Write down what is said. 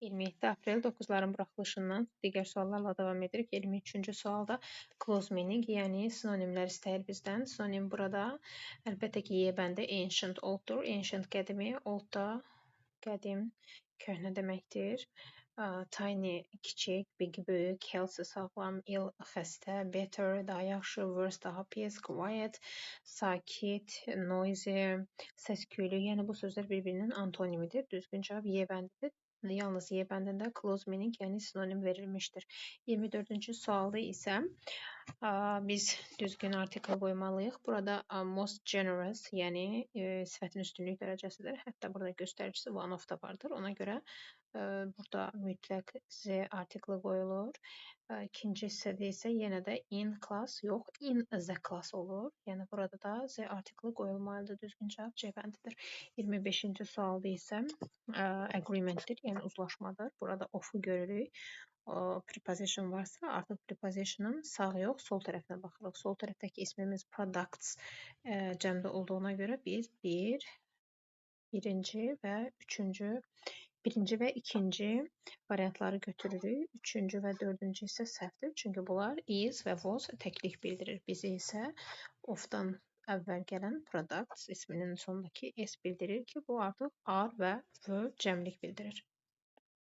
27 aprel 9'ların buraxılışından digər suallarla davam edirik. 23-cü sualda close meaning, yəni sinonimlər istəyir bizdən. Sinonim burada əlbəttə ki, Y bəndi ancient olddur. Ancient qədimi, old da qədim, köhnə deməkdir. Tiny kiçik, big böyük, healthy sağlam, ill xəstə, better daha yaxşı, worse daha pis, quiet sakit, noisy səs-küylü. Yəni bu sözlər bir-birinin antonimidir. Düzgün cavab Y bəndidir. Yalnız Y bəndində close meaning, yəni sinonim verilmişdir. 24-cü sualda isə biz düzgün artikel qoymalıyıq. Burada most generous, yəni sifətin üstünlük dərəcəsidir. Hətta burada göstəricisi one of da vardır. Ona görə burada mütləq Z artikli qoyulur. İkinci hissədə isə yenə də in class yox, in the class olur. Yəni burada da Z artikli qoyulmalıdır. Düzgün cavab C bəndidir. 25-ci sualda isə agreementdir, yəni uzlaşmadır. Burada of-u görürük. Preposition varsa artıq prepositionın sağ yox, sol tərəfinə baxırıq. Sol tərəfdəki ismimiz products cəmdə olduğuna görə biz birinci və ikinci variantları götürürük. Üçüncü və dördüncü isə səhvdir. Çünki bunlar is və was təklik bildirir. Bizi isə of-dan əvvəl gələn products isminin sonundakı s bildirir ki, bu artıq are və were cəmlik bildirir.